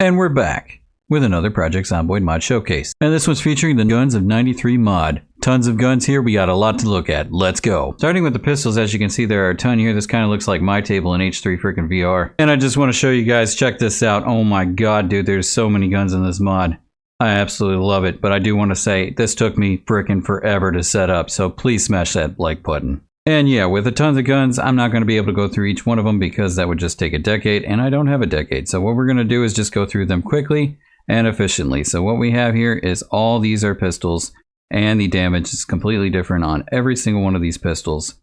And we're back with another Project Zomboid mod showcase. And this one's featuring the Guns of 93 mod. Tons of guns here, we got a lot to look at. Let's go. Starting with the pistols, as you can see there are a ton here. This kind of looks like my table in H3 freaking VR. And I just want to show you guys, check this out. Oh my god, dude, there's so many guns in this mod. I absolutely love it, but I do want to say this took me freaking forever to set up, so please smash that like button. And yeah, with a tons of guns, I'm not going to be able to go through each one of them because that would just take a decade, and I don't have a decade. So what we're going to do is just go through them quickly and efficiently. So what we have here is all these are pistols, and the damage is completely different on every single one of these pistols.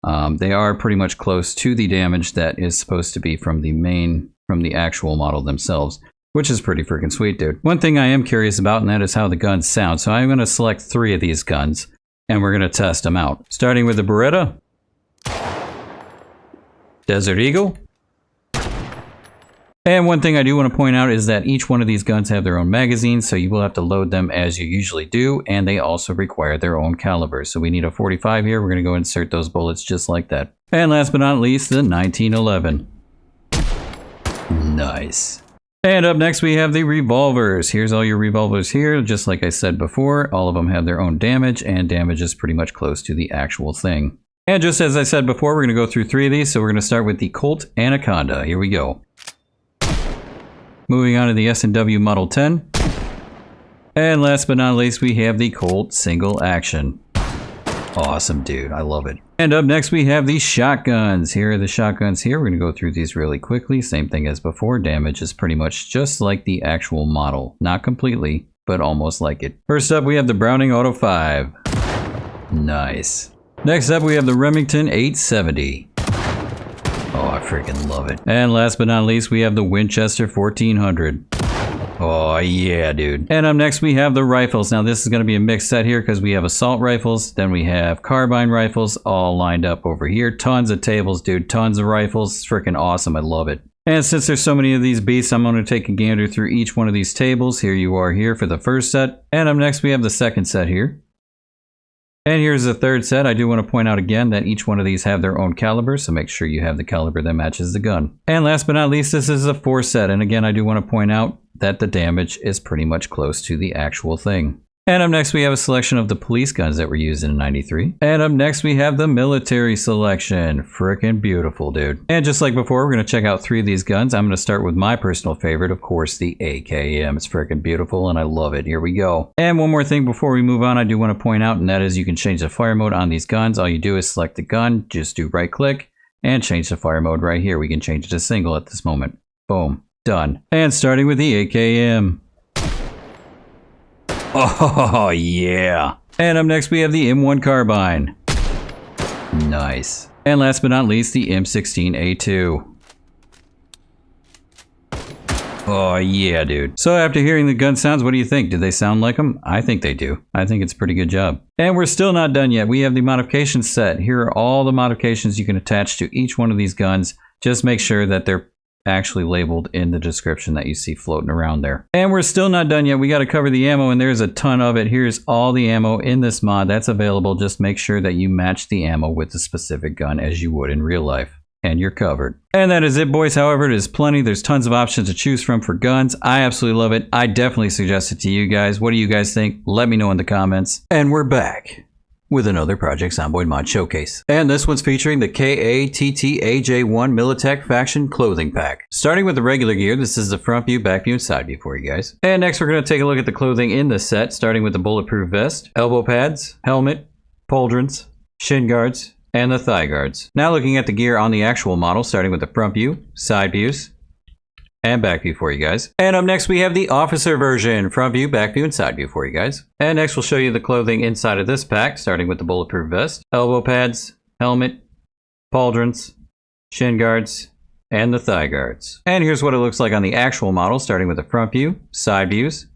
They are pretty much close to the damage that is supposed to be from the actual model themselves, which is pretty freaking sweet, dude. One thing I am curious about, and that is how the guns sound. So I'm going to select 3 of these guns, and we're going to test them out. Starting with the Beretta, Desert Eagle. And one thing I do want to point out is that each one of these guns have their own magazines, so you will have to load them as you usually do, and they also require their own calibers. So we need a 45 here. We're going to go insert those bullets just like that. And last but not least, the 1911. Nice. And up next we have the revolvers. Here's all your revolvers here. Just like I said before, all of them have their own damage, and damage is pretty much close to the actual thing. And just as I said before, we're going to go through 3 of these. So we're going to start with the Colt Anaconda. Here we go. Moving on to the S&W Model 10. And last but not least, we have the Colt Single Action. Awesome, dude. I love it. And up next, we have the shotguns. Here are the shotguns here. We're going to go through these really quickly. Same thing as before. Damage is pretty much just like the actual model. Not completely, but almost like it. First up, we have the Browning Auto 5. Nice. Next up, we have the Remington 870. Oh, I freaking love it. And last but not least, we have the Winchester 1400. Oh yeah, dude. And up next we have the rifles. Now this is going to be a mixed set here because we have assault rifles, then we have carbine rifles all lined up over here. Tons of tables, dude. Tons of rifles. It's freaking awesome. I love it. And since there's so many of these beasts, I'm going to take a gander through each one of these tables. Here you are here for the first set. And up next we have the second set here. And here's the third set. I do want to point out again that each one of these have their own caliber, so make sure you have the caliber that matches the gun. And last but not least, this is a 4th set. And again, I do want to point out that the damage is pretty much close to the actual thing. And up next, we have a selection of the police guns that were used in 93. And up next, we have the military selection. Frickin' beautiful, dude. And just like before, we're going to check out 3 of these guns. I'm going to start with my personal favorite, of course, the AKM. It's frickin' beautiful, and I love it. Here we go. And one more thing before we move on, I do want to point out, and that is you can change the fire mode on these guns. All you do is select the gun, just do right-click, and change the fire mode right here. We can change it to single at this moment. Boom. Done. And starting with the AKM. Oh, yeah. And up next, we have the M1 carbine. Nice. And last but not least, the M16A2. Oh, yeah, dude. So after hearing the gun sounds, what do you think? Do they sound like them? I think they do. I think it's a pretty good job. And we're still not done yet. We have the modifications set. Here are all the modifications you can attach to each one of these guns. Just make sure that they're actually labeled in the description that you see floating around there. And we're still not done yet. We got to cover the ammo, and there's a ton of it. Here's all the ammo in this mod that's available. Just make sure that you match the ammo with the specific gun as you would in real life, and you're covered. And that is it, boys. However, it is plenty. There's tons of options to choose from for guns. I absolutely love it. I definitely suggest it to you guys. What do you guys think? Let me know in the comments. And we're back with another Project Zomboid mod showcase. And this one's featuring the KATTAJ1 Militek Faction Clothing Pack. Starting with the regular gear, this is the front view, back view, and side view for you guys. And next we're going to take a look at the clothing in the set, starting with the bulletproof vest, elbow pads, helmet, pauldrons, shin guards, and the thigh guards. Now looking at the gear on the actual model, starting with the front view, side views, and back view for you guys. And up next we have the officer version, front view, back view, and side view for you guys. And next we'll show you the clothing inside of this pack, starting with the bulletproof vest, elbow pads, helmet, pauldrons, shin guards, and the thigh guards. And here's what it looks like on the actual model, starting with the front view, side views,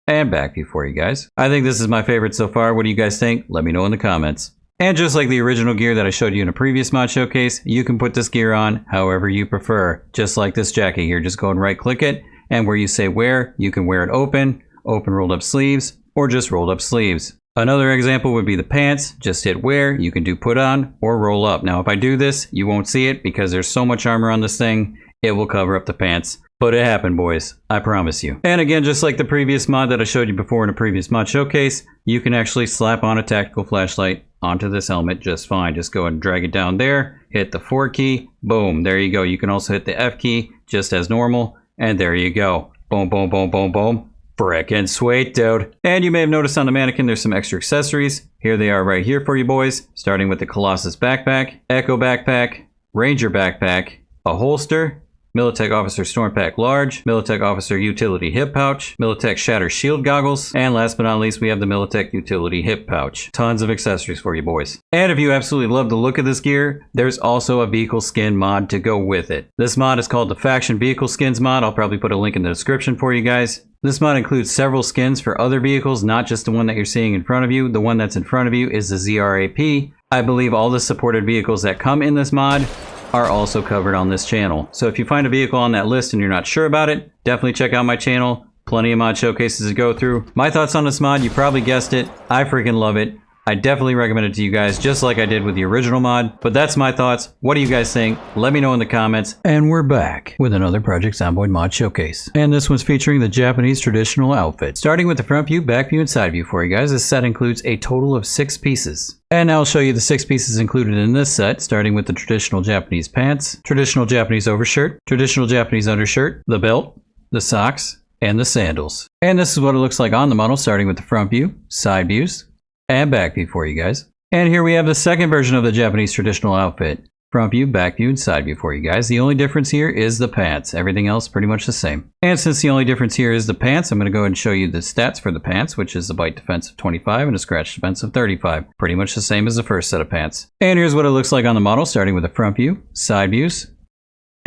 and back view for you guys. I think this is my favorite so far. What do you guys think? Let me know in the comments. And just like the original gear that I showed you in a previous mod showcase, you can put this gear on however you prefer. Just like this jacket here, just go and right click it, and where you say wear, you can wear it open rolled up sleeves, or just rolled up sleeves. Another example would be the pants. Just hit wear, you can do put on or roll up. Now if I do this, you won't see it because there's so much armor on this thing, it will cover up the pants. But it happened, boys. I promise you. And again, just like the previous mod that I showed you before in a previous mod showcase, you can actually slap on a tactical flashlight onto this helmet just fine. Just go and drag it down there, hit the 4 key, boom, there you go. You can also hit the F key just as normal, and there you go. Boom, boom, boom, boom, boom. Frickin' sweet, dude. And you may have noticed on the mannequin there's some extra accessories. Here they are right here for you boys, starting with the Colossus backpack, Echo backpack, Ranger backpack, a holster, Militek Officer Storm Pack Large, Militek Officer Utility Hip Pouch, Militek Shatter Shield Goggles, and last but not least, we have the Militek Utility Hip Pouch. Tons of accessories for you boys. And if you absolutely love the look of this gear, there's also a vehicle skin mod to go with it. This mod is called the Faction Vehicle Skins mod. I'll probably put a link in the description for you guys. This mod includes several skins for other vehicles, not just the one that you're seeing in front of you. The one that's in front of you is the ZRAP. I believe all the supported vehicles that come in this mod are also covered on this channel. So if you find a vehicle on that list and you're not sure about it, definitely check out my channel. Plenty of mod showcases to go through. My thoughts on this mod, you probably guessed it. I freaking love it. I definitely recommend it to you guys, just like I did with the original mod. But that's my thoughts. What do you guys think? Let me know in the comments. And we're back with another Project Zomboid mod showcase. And this one's featuring the Japanese traditional outfit. Starting with the front view, back view, and side view for you guys. This set includes a total of 6 pieces. And now I'll show you the 6 pieces included in this set, starting with the traditional Japanese pants, traditional Japanese overshirt, traditional Japanese undershirt, the belt, the socks, and the sandals. And this is what it looks like on the model, starting with the front view, side views, and back view for you guys. And here we have the second version of the Japanese traditional outfit. Front view, back view, and side view for you guys. The only difference here is the pants. Everything else pretty much the same. And since the only difference here is the pants, I'm going to go ahead and show you the stats for the pants, which is a bite defense of 25 and a scratch defense of 35. Pretty much the same as the first set of pants. And here's what it looks like on the model, starting with the front view, side views,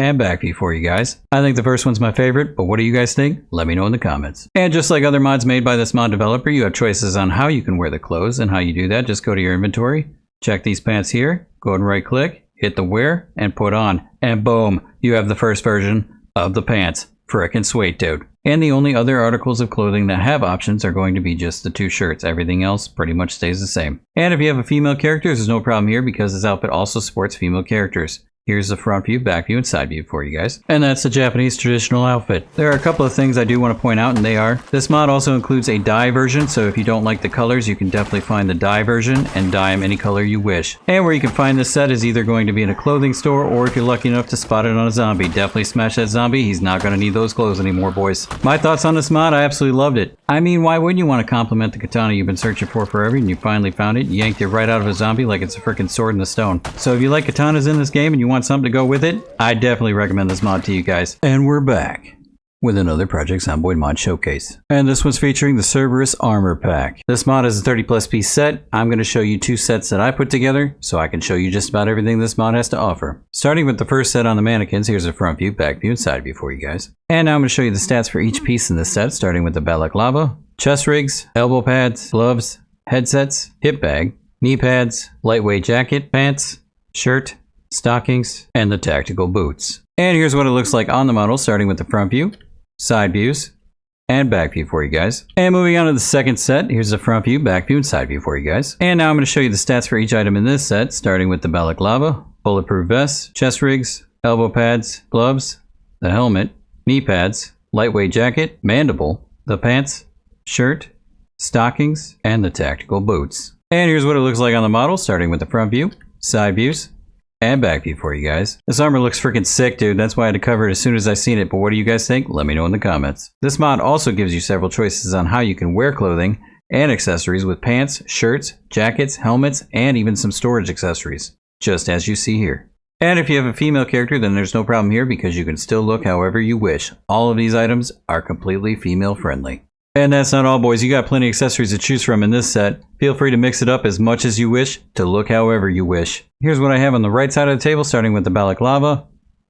and back view for you guys. I think the first one's my favorite, but what do you guys think? Let me know in the comments. And just like other mods made by this mod developer, you have choices on how you can wear the clothes, and how you do that, just go to your inventory, check these pants here, go ahead and right click, hit the wear, and put on, and boom, you have the first version of the pants. Frickin' sweet, dude. And the only other articles of clothing that have options are going to be just the 2 shirts. Everything else pretty much stays the same. And if you have a female character, there's no problem here because this outfit also supports female characters. Here's the front view, back view, and side view for you guys. And that's the Japanese traditional outfit. There are a couple of things I do want to point out, and they are, this mod also includes a dye version, so if you don't like the colors, you can definitely find the dye version and dye them any color you wish. And where you can find this set is either going to be in a clothing store, or if you're lucky enough to spot it on a zombie. Definitely smash that zombie. He's not going to need those clothes anymore, boys. My thoughts on this mod, I absolutely loved it. I mean, why wouldn't you want to compliment the katana you've been searching for forever, and you finally found it, you yanked it right out of a zombie like it's a freaking sword in the stone. So if you like katanas in this game and you want something to go with it, I definitely recommend this mod to you guys. And we're back with another Project Zomboid mod showcase. And this one's featuring the Cerberus Armor Pack. This mod is a 30+ piece set. I'm going to show you 2 sets that I put together, so I can show you just about everything this mod has to offer. Starting with the first set on the mannequins, here's a front view, back view, and side view for you guys. And now I'm going to show you the stats for each piece in this set, starting with the balaclava, chest rigs, elbow pads, gloves, headsets, hip bag, knee pads, lightweight jacket, pants, shirt, stockings, and the tactical boots. And here's what it looks like on the model, starting with the front view, side views, and back view for you guys. And moving on to the second set, here's the front view, back view, and side view for you guys. And now I'm going to show you the stats for each item in this set, starting with the balaclava, bulletproof vest, chest rigs, elbow pads, gloves, the helmet, knee pads, lightweight jacket, mandible, the pants, shirt, stockings, and the tactical boots. And here's what it looks like on the model, starting with the front view, side views, and back view for you guys. This armor looks freaking sick, dude. That's why I had to cover it as soon as I seen it. But what do you guys think? Let me know in the comments. This mod also gives you several choices on how you can wear clothing and accessories with pants, shirts, jackets, helmets, and even some storage accessories, just as you see here. And if you have a female character, then there's no problem here because you can still look however you wish. All of these items are completely female friendly. And that's not all, boys. You got plenty of accessories to choose from in this set. Feel free to mix it up as much as you wish to look however you wish. Here's what I have on the right side of the table, starting with the balaclava,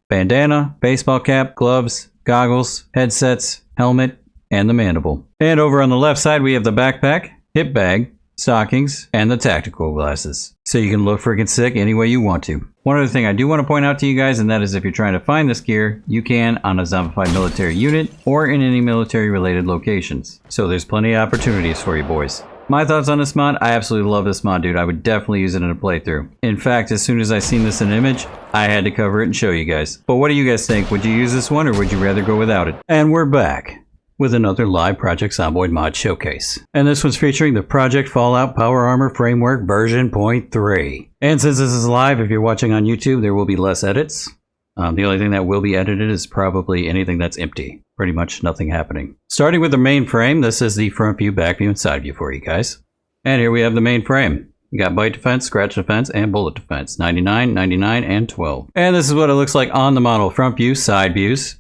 bandana, baseball cap, gloves, goggles, headsets, helmet, and the mandible. And over on the left side, we have the backpack, hip bag, stockings, and the tactical glasses. So you can look freaking sick any way you want to. One other thing I do want to point out to you guys, and that is if you're trying to find this gear, you can on a zombified military unit or in any military related locations. So there's plenty of opportunities for you boys. My thoughts on this mod, I absolutely love this mod, dude. I would definitely use it in a playthrough. In fact, as soon as I seen this in image, I had to cover it and show you guys. But what do you guys think? Would you use this one or would you rather go without it? And we're back with another live Project Zomboid mod showcase. And this one's featuring the Project Fallout Power Armor Framework version 0.3. And since this is live, if you're watching on YouTube, there will be less edits. The only thing that will be edited is probably anything that's empty. Pretty much nothing happening. Starting with the main frame, this is the front view, back view, and side view for you guys. And here we have the main frame. You got bite defense, scratch defense, and bullet defense. 99, 99, and 12. And this is what it looks like on the model. Front view, side views,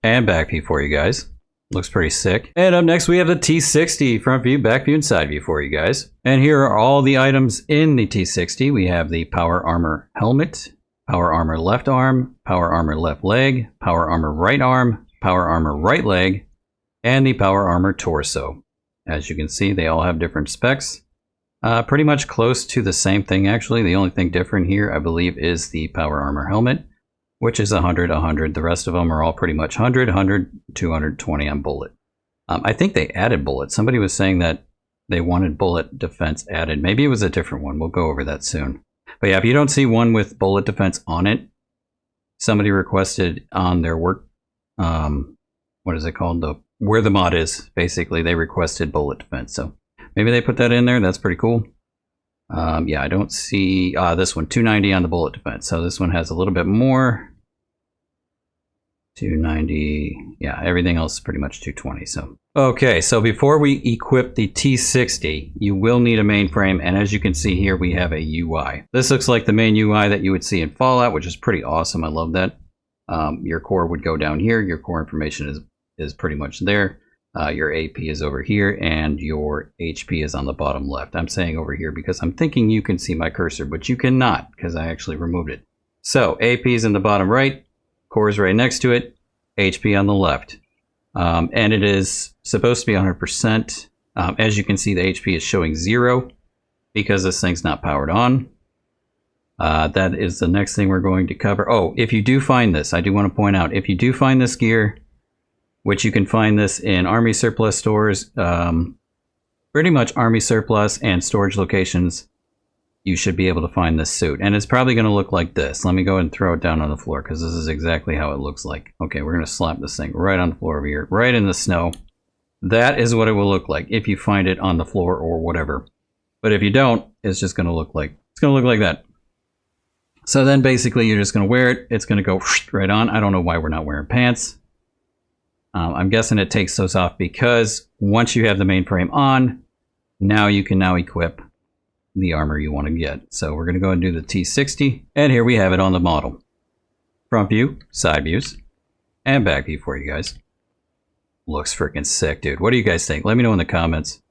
and back view for you guys. Looks pretty sick. And up next we have the T60 front view, back view, and side view for you guys. And here are all the items in the T60. We have the power armor helmet, power armor left arm, power armor left leg, power armor right arm, power armor right leg, and the power armor torso. As you can see, they all have different specs. Pretty much close to the same thing actually. The only thing different here, I believe, is the power armor helmet, which is 100, 100. The rest of them are all pretty much 100, 100, 220 on bullet. I think they added bullet. Somebody was saying that they wanted bullet defense added. Maybe it was a different one. We'll go over that soon. But yeah, if you don't see one with bullet defense on it, somebody requested on their work, what is it called? Where the mod is, basically, they requested bullet defense. So maybe they put that in there. That's pretty cool. Yeah, I don't see this one, 290 on the bullet defense. So this one has a little bit more. 290. Yeah, everything else is pretty much 220. So okay, so before we equip the T60, you will need a mainframe, and as you can see here, we have a UI. This looks like the main UI that you would see in Fallout, which is pretty awesome. I love that. Your core would go down here. Your core information is pretty much there. Your AP is over here, and your HP is on the bottom left. I'm saying over here because I'm thinking you can see my cursor, but you cannot because I actually removed it. So AP is in the bottom right, core is right next to it, HP on the left. And it is supposed to be 100%. As you can see, the HP is showing 0 because this thing's not powered on. That is the next thing we're going to cover. Oh, if you do find this, I do want to point out, if you do find this gear, which you can find this in Army Surplus stores, pretty much Army Surplus and storage locations, you should be able to find this suit. And it's probably going to look like this. Let me go ahead and throw it down on the floor because this is exactly how it looks like. Okay, we're going to slap this thing right on the floor over here, right in the snow. That is what it will look like if you find it on the floor or whatever. But if you don't, it's just going to look like, that. So then basically you're just going to wear it. It's going to go right on. I don't know why we're not wearing pants. I'm guessing it takes those off because once you have the mainframe on, now you can equip the armor you want to get. So we're going to go and do the T60, and here we have it on the model. Front view, side views, and back view for you guys. Looks freaking sick, dude. What do you guys think? Let me know in the comments.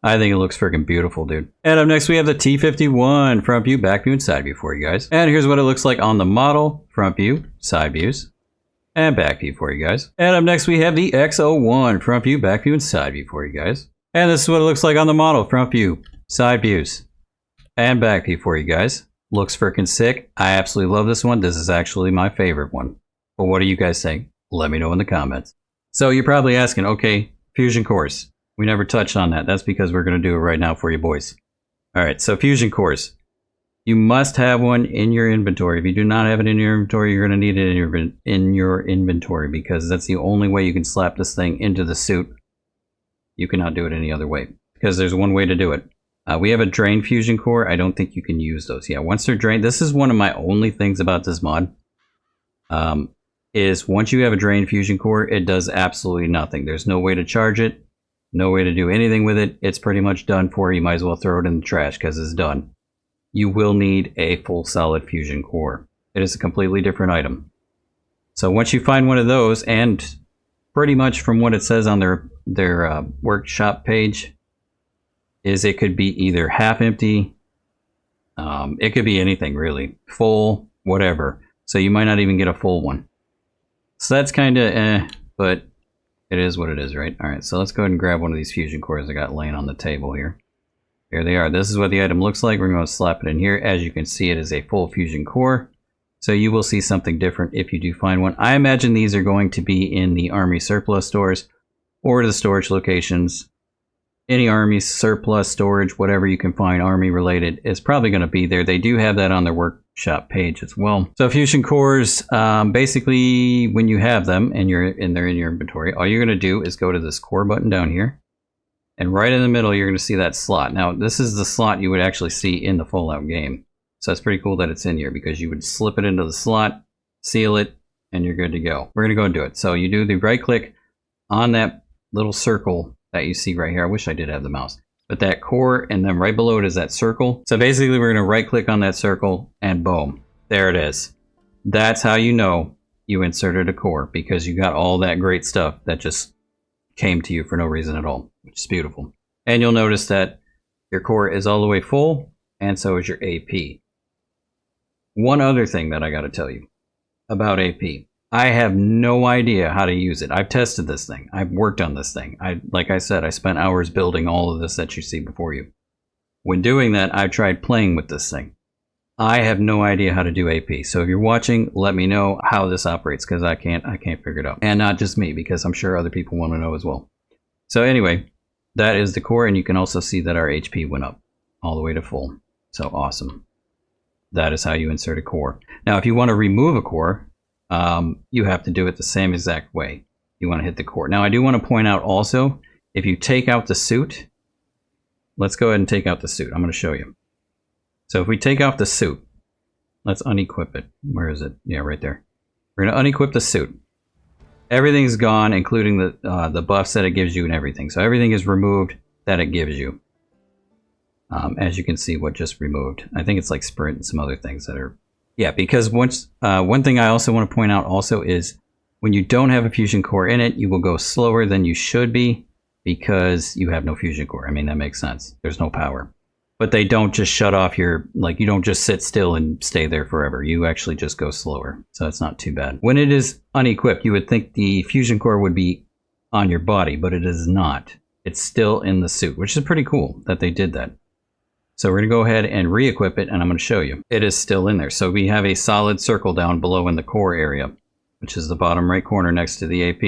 I think it looks freaking beautiful, dude. And up next we have the T51, front view, back view, and side view for you guys. And here's what it looks like on the model. Front view, side views, and back view for you guys. And up next we have the X01, front view, back view, and side view for you guys. And this is what it looks like on the model. Front view, side views, and back view for you guys. Looks freaking sick. I absolutely love this one. This is actually my favorite one. But what do you guys think? Let me know in the comments. So you're probably asking, okay, fusion cores. We never touched on that. That's because we're going to do it right now for you boys. All right, so fusion cores. You must have one in your inventory. If you do not have it in your inventory, you're going to need it in your inventory because that's the only way you can slap this thing into the suit. You cannot do it any other way because there's one way to do it. We have a drain fusion core. I don't think you can use those. Yeah, once they're drained, this is one of my only things about this mod. Is once you have a drain fusion core, it does absolutely nothing. There's no way to charge it, no way to do anything with it. It's pretty much done for you. You might as well throw it in the trash because it's done. You will need a full solid fusion core. It is a completely different item. So once you find one of those, and pretty much from what it says on their workshop page, is it could be either half empty, it could be anything really, full, whatever. So you might not even get a full one. So that's kind of but it is what it is, right? All right, so let's go ahead and grab one of these fusion cores I got laying on the table here. Here they are. This is what the item looks like. We're going to slap it in here. As you can see, it is a full fusion core. So you will see something different if you do find one. I imagine these are going to be in the Army Surplus stores or the storage locations. Any army surplus storage, whatever you can find army related, is probably going to be there. They do have that on their workshop page as well. So fusion cores, basically when you have them and they're in your inventory, all you're going to do is go to this core button down here, and right in the middle you're going to see that slot. Now this is the slot you would actually see in the Fallout game, so it's pretty cool that it's in here, because you would slip it into the slot, seal it, and you're good to go. We're going to go and do it. So you do the right click on that little circle that you see right here. I wish I did have the mouse. But that core, and then right below it is that circle. So basically we're going to right click on that circle, and boom, there it is. That's how you know you inserted a core, because you got all that great stuff that just came to you for no reason at all, which is beautiful. And you'll notice that your core is all the way full, and so is your AP. One other thing that I got to tell you about AP. I have no idea how to use it. I've tested this thing. I've worked on this thing. Like I said, I spent hours building all of this that you see before you. When doing that, I tried playing with this thing. I have no idea how to do AP. So if you're watching, let me know how this operates, because I can't figure it out. And not just me, because I'm sure other people want to know as well. So anyway, that is the core, and you can also see that our HP went up all the way to full. So awesome. That is how you insert a core. Now, if you want to remove a core, you have to do it the same exact way. You want to hit the core. Now, I do want to point out also, if you take out the suit, let's go ahead and take out the suit. I'm going to show you. So if we take off the suit, let's unequip it. Where is it? Yeah, right there. We're going to unequip the suit. Everything's gone, including the buffs that it gives you and everything. So everything is removed that it gives you. As you can see, what just removed. I think it's like sprint and some other things that are... Yeah, because one thing I also want to point out also is when you don't have a fusion core in it, you will go slower than you should be, because you have no fusion core. I mean, that makes sense. There's no power. But they don't just shut off your, like, you don't just sit still and stay there forever. You actually just go slower. So it's not too bad. When it is unequipped, you would think the fusion core would be on your body, but it is not. It's still in the suit, which is pretty cool that they did that. So we're going to go ahead and re-equip it, and I'm going to show you. It is still in there. So we have a solid circle down below in the core area, which is the bottom right corner next to the AP.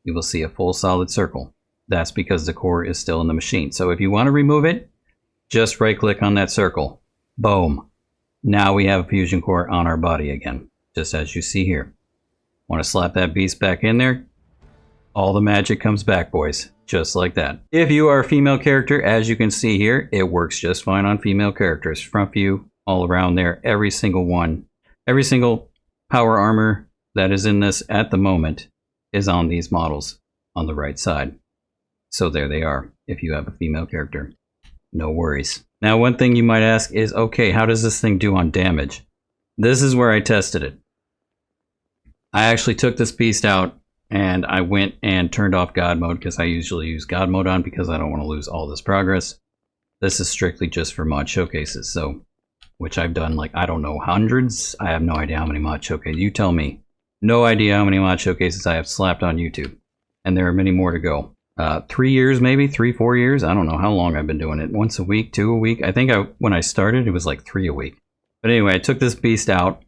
You will see a full solid circle. That's because the core is still in the machine. So if you want to remove it, just right click on that circle. Boom. Now we have a fusion core on our body again, just as you see here. Want to slap that beast back in there? All the magic comes back, boys. Just like that. If you are a female character, as you can see here, it works just fine on female characters. Front view, all around there, every single one. Every single power armor that is in this at the moment is on these models on the right side. So there they are, if you have a female character. No worries. Now, one thing you might ask is, okay, how does this thing do on damage? This is where I tested it. I actually took this beast out, and I went and turned off God mode, because I usually use God mode on because I don't want to lose all this progress. This is strictly just for mod showcases, so, which I've done like, I don't know, hundreds? I have no idea how many mod showcases. You tell me. No idea how many mod showcases I have slapped on YouTube. And there are many more to go. 3 years maybe? 3-4 years? I don't know how long I've been doing it. Once a week, 2 a week? I think when I started, it was like 3 a week. But anyway, I took this beast out.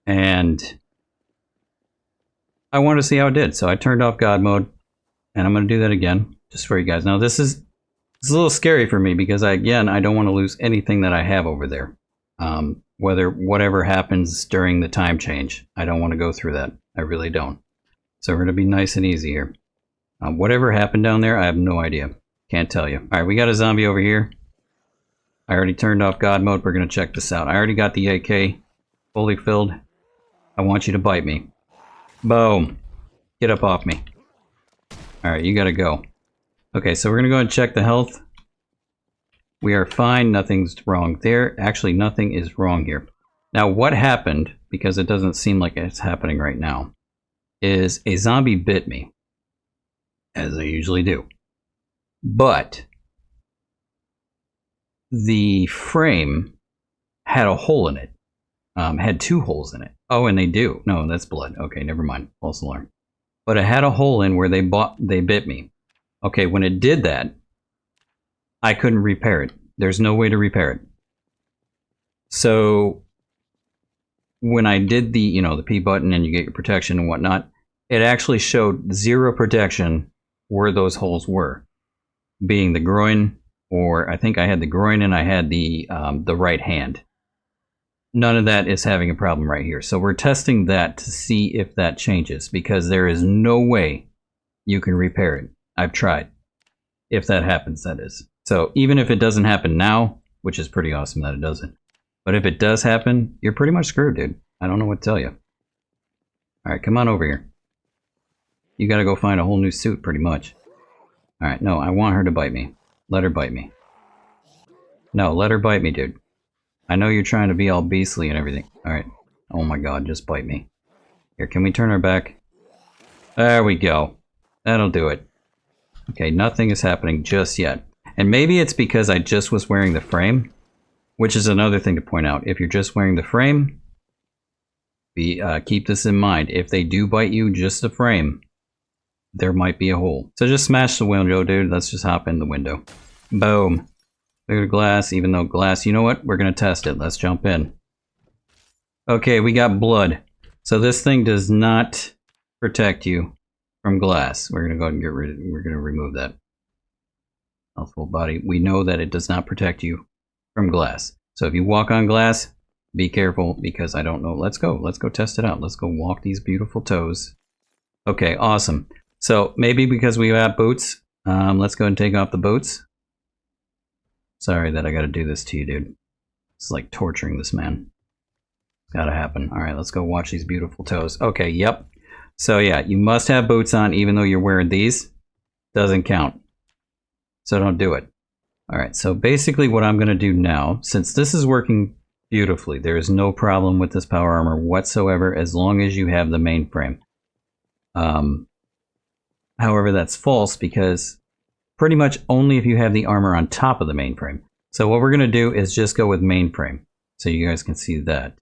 And I wanted to see how it did, so I turned off God mode, and I'm going to do that again, just for you guys. Now, this is a little scary for me, because I don't want to lose anything that I have over there. Whatever happens during the time change, I don't want to go through that. I really don't. So we're going to be nice and easy here. Whatever happened down there, I have no idea. Can't tell you. All right, we got a zombie over here. I already turned off God mode. We're going to check this out. I already got the AK fully filled. I want you to bite me. Boom. Get up off me. Alright, you gotta go. Okay, so we're gonna go ahead and check the health. We are fine. Nothing's wrong there. Actually, nothing is wrong here. Now, what happened, because it doesn't seem like it's happening right now, is a zombie bit me. As they usually do. But the frame had a hole in it. Had 2 holes in it. Oh, and they do. No, that's blood. Okay, never mind. False alarm. But it had a hole in where they bit me. Okay, when it did that, I couldn't repair it. There's no way to repair it. So when I did the, the P button and you get your protection and whatnot, it actually showed 0 protection where those holes were. being the groin, or I think I had the groin and I had the right hand. None of that is having a problem right here. So we're testing that to see if that changes, because there is no way you can repair it. I've tried. If that happens, that is. So even if it doesn't happen now, which is pretty awesome that it doesn't, but if it does happen, you're pretty much screwed, dude. I don't know what to tell you. Alright, come on over here. You gotta go find a whole new suit, pretty much. Alright, no, I want her to bite me. Let her bite me. No, let her bite me, dude. I know you're trying to be all beastly and everything. Alright. Oh my god, just bite me. Here, can we turn her back? There we go. That'll do it. Okay, nothing is happening just yet. And maybe it's because I just was wearing the frame, which is another thing to point out. If you're just wearing the frame, keep this in mind. If they do bite you, just the frame, there might be a hole. So just smash the window, dude. Let's just hop in the window. Boom. Look at the glass, even though glass, you know what? We're going to test it. Let's jump in. Okay, we got blood. So this thing does not protect you from glass. We're going to go ahead and we're going to remove that. Full body. We know that it does not protect you from glass. So if you walk on glass, be careful, because I don't know. Let's go test it out. Let's go walk these beautiful toes. Okay, awesome. So maybe because we have boots, let's go and take off the boots. Sorry that I got to do this to you, dude. It's like torturing this man. It's got to happen. All right, let's go watch these beautiful toes. Okay, yep. So yeah, you must have boots on even though you're wearing these. Doesn't count. So don't do it. All right, so basically what I'm going to do now, since this is working beautifully, there is no problem with this power armor whatsoever as long as you have the mainframe. However, that's false, because pretty much only if you have the armor on top of the mainframe. So what we're going to do is just go with mainframe, so you guys can see that.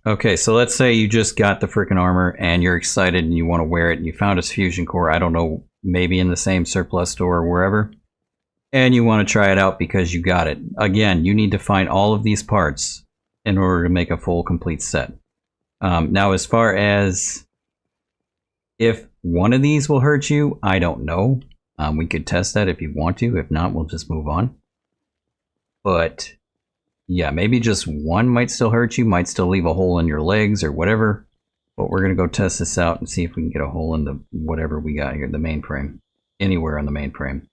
Okay, so let's say you just got the freaking armor and you're excited and you want to wear it and you found a fusion core, I don't know, maybe in the same surplus store or wherever, and you want to try it out because you got it. Again, you need to find all of these parts in order to make a full complete set. Now, as far as if one of these will hurt you, I don't know. We could test that if you want to. If not, we'll just move on. But yeah, maybe just one might still hurt you, might still leave a hole in your legs or whatever. But we're going to go test this out and see if we can get a hole in the whatever we got here, the mainframe. Anywhere on the mainframe.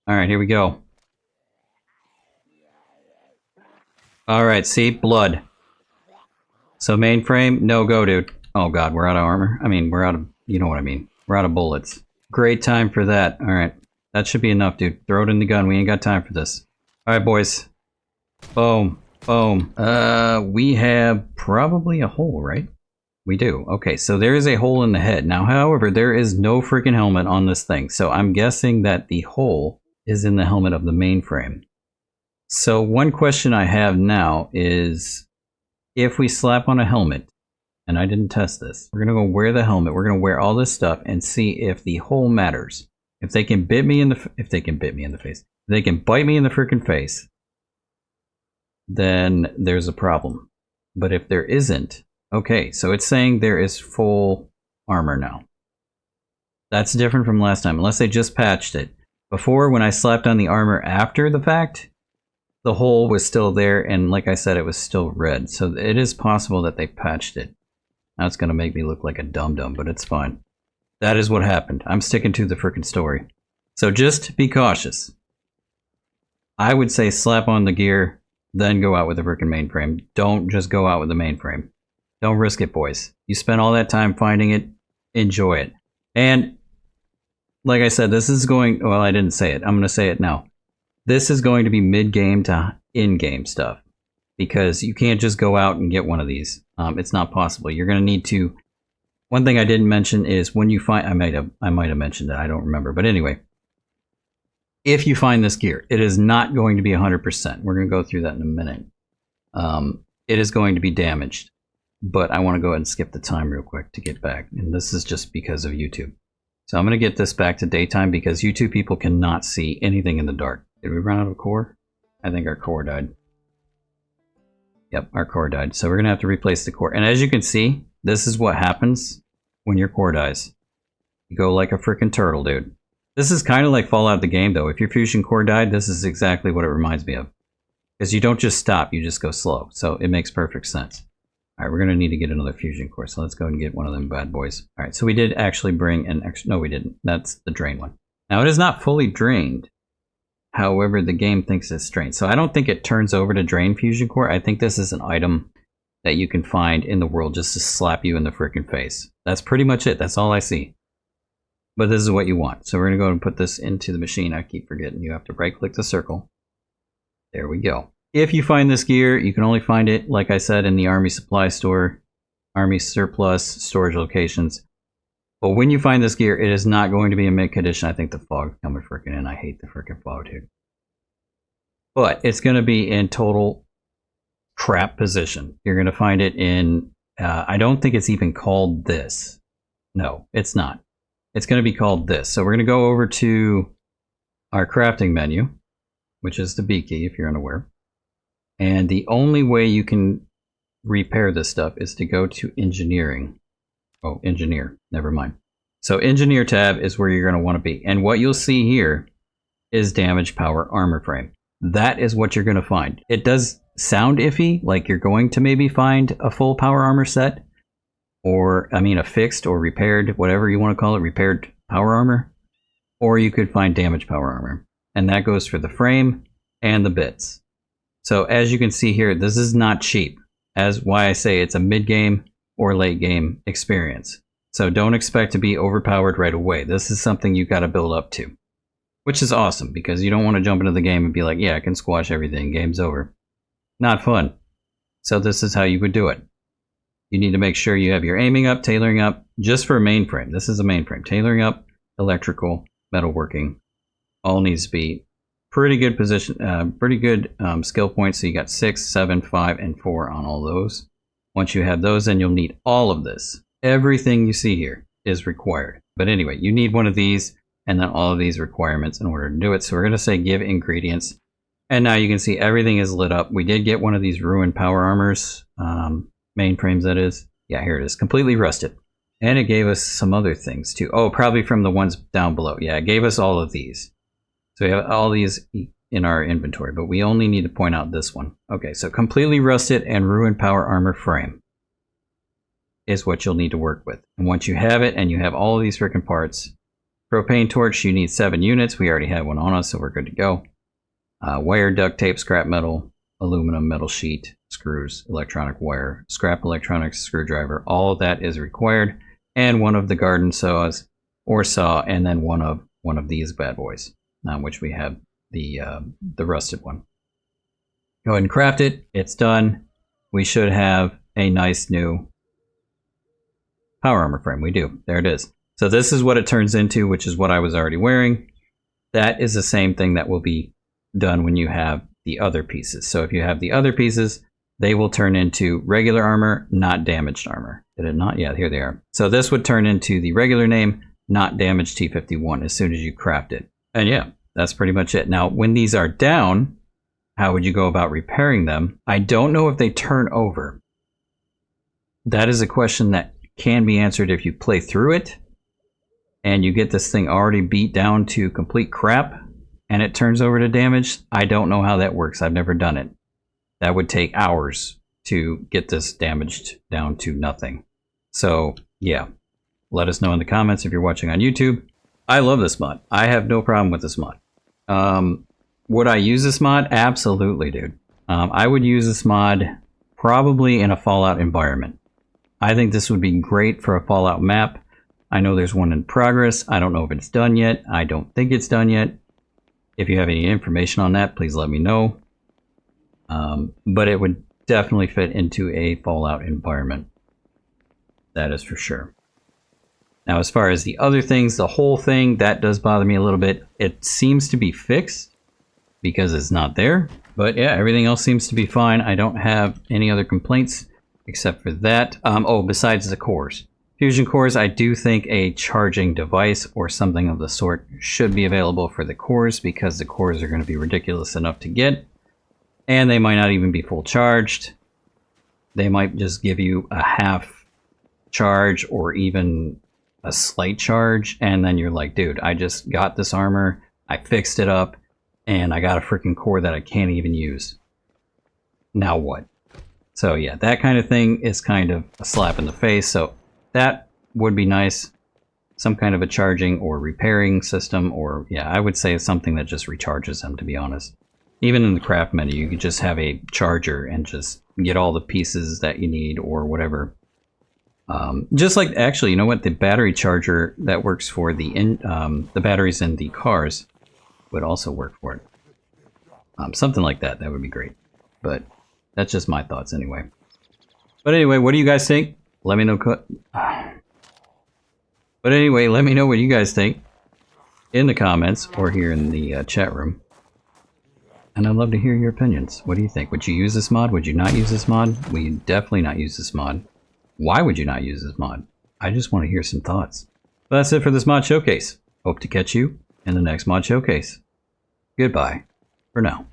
Alright, here we go. Alright, see? Blood. So mainframe, no go, dude. Oh god, we're out of armor. I mean, we're out of, you know what I mean. We're out of bullets. Great time for that. Alright, that should be enough, dude. Throw it in the gun. We ain't got time for this. Alright, boys. Boom. Boom. We have probably a hole, right? We do. Okay, so there is a hole in the head. Now, however, there is no freaking helmet on this thing. So I'm guessing that the hole is in the helmet of the mainframe. So one question I have now is, if we slap on a helmet, and I didn't test this, we're going to go wear the helmet, we're going to wear all this stuff and see if the hole matters. If they can bite me in the face, if they can bite me in the freaking face, then there's a problem. But if there isn't, okay, so it's saying there is full armor now. That's different from last time, unless they just patched it. Before, when I slapped on the armor after the fact, the hole was still there, and like I said, it was still red. So it is possible that they patched it. Now it's going to make me look like a dum-dum, but it's fine. That is what happened. I'm sticking to the frickin' story. So just be cautious. I would say slap on the gear, then go out with the frickin' mainframe. Don't just go out with the mainframe. Don't risk it, boys. You spent all that time finding it, enjoy it. And like I said, this is going, well, I didn't say it. I'm going to say it now. This is going to be mid-game to in-game stuff, because you can't just go out and get one of these. It's not possible. You're going to need to, one thing I didn't mention is when you find, I might have mentioned it, I don't remember. But anyway, if you find this gear, it is not going to be 100%. We're going to go through that in a minute. It is going to be damaged, but I want to go ahead and skip the time real quick to get back. And this is just because of YouTube. So I'm going to get this back to daytime because YouTube people cannot see anything in the dark. Did we run out of core? I think our core died. Yep, our core died. So we're going to have to replace the core. And as you can see, this is what happens when your core dies. You go like a freaking turtle, dude. This is kind of like Fallout the game, though. If your fusion core died, this is exactly what it reminds me of. Because you don't just stop, you just go slow. So it makes perfect sense. All right, we're going to need to get another fusion core. So let's go and get one of them bad boys. All right, so we did actually bring an extra... No, we didn't. That's the drain one. Now, it is not fully drained. However, the game thinks it's drained. So I don't think it turns over to drain fusion core. I think this is an item that you can find in the world just to slap you in the freaking face. That's pretty much it. That's all I see. But this is what you want. So we're going to go and put this into the machine. I keep forgetting. You have to right-click the circle. There we go. If you find this gear, you can only find it, like I said, in the Army Supply Store, Army Surplus storage locations. But when you find this gear, it is not going to be in mint condition. I think the fog's coming freaking in. I hate the freaking fog, dude. But it's going to be in total crap position. You're going to find it in, I don't think it's even called this. No, it's not. It's going to be called this. So we're going to go over to our crafting menu, which is the B key if you're unaware. And the only way you can repair this stuff is to go to engineering. Oh, engineer, never mind. So engineer tab is where you're going to want to be. And what you'll see here is damage power armor frame. That is what you're going to find. It does sound iffy, like you're going to maybe find a full power armor set. Or, I mean, a fixed or repaired, whatever you want to call it, repaired power armor. Or you could find damage power armor. And that goes for the frame and the bits. So as you can see here, this is not cheap. As why I say it's a mid-game or late game experience. So don't expect to be overpowered right away. This is something you got to build up to. Which is awesome, because you don't want to jump into the game and be like, yeah, I can squash everything, game's over. Not fun. So this is how you would do it. You need to make sure you have your aiming up, tailoring up, just for a mainframe. This is a mainframe. Tailoring up, electrical, metalworking, all needs to be pretty good position, pretty good skill points. So you got 6, 7, 5, and 4 on all those. Once you have those, then you'll need all of this. Everything you see here is required. But anyway, you need one of these and then all of these requirements in order to do it. So we're going to say give ingredients. And now you can see everything is lit up. We did get one of these ruined power armors, mainframes that is. Yeah, here it is, completely rusted. And it gave us some other things too. Oh, probably from the ones down below. Yeah, it gave us all of these. So we have all these in our inventory, but we only need to point out this one. Okay, so completely rusted and ruined power armor frame is what you'll need to work with. And once you have it and you have all of these freaking parts, propane torch, you need 7 units. We already have one on us, so we're good to go. Wire, duct tape, scrap metal, aluminum, metal sheet, screws, electronic wire, scrap electronics, screwdriver, all of that is required. And one of the garden saws or saw, and then one of these bad boys, which we have the rusted one. Go ahead and craft it. It's done. We should have a nice new power armor frame. We do. There it is. So this is what it turns into, which is what I was already wearing. That is the same thing that will be done when you have the other pieces. So if you have the other pieces, they will turn into regular armor, not damaged armor. Did it not? Yeah, here they are. So this would turn into the regular name, not damaged T51, as soon as you craft it. And yeah, that's pretty much it. Now, when these are down, how would you go about repairing them? I don't know if they turn over. That is a question that can be answered if you play through it and you get this thing already beat down to complete crap and it turns over to damage. I don't know how that works. I've never done it. That would take hours to get this damaged down to nothing. So yeah, let us know in the comments if you're watching on YouTube. I love this mod. I have no problem with this mod. Would I use this mod? Absolutely, dude. I would use this mod probably in a Fallout environment. I think this would be great for a Fallout map. I know there's one in progress. I don't know if it's done yet. I don't think it's done yet. If you have any information on that, please let me know. But it would definitely fit into a Fallout environment. That is for sure. Now, as far as the other things, the whole thing, that does bother me a little bit. It seems to be fixed because it's not there. But yeah, everything else seems to be fine. I don't have any other complaints except for that. Oh, besides the cores. Fusion cores, I do think a charging device or something of the sort should be available for the cores because the cores are going to be ridiculous enough to get. And they might not even be full charged. They might just give you a half charge or even a slight charge, and then you're like, dude, I just got this armor, I fixed it up, and I got a freaking core that I can't even use. Now what? So yeah, that kind of thing is kind of a slap in the face, so that would be nice. Some kind of a charging or repairing system, or yeah, I would say something that just recharges them, to be honest. Even in the craft menu, you could just have a charger and just get all the pieces that you need or whatever. Just like, actually, you know what? The battery charger that works for the batteries in the cars would also work for it. Something like that. That would be great. But that's just my thoughts anyway. But anyway, what do you guys think? Let me know. But anyway, let me know what you guys think in the comments or here in the chat room. And I'd love to hear your opinions. What do you think? Would you use this mod? Would you not use this mod? Will you definitely not use this mod? Why would you not use this mod? I just want to hear some thoughts. But that's it for this mod showcase. Hope to catch you in the next mod showcase. Goodbye for now.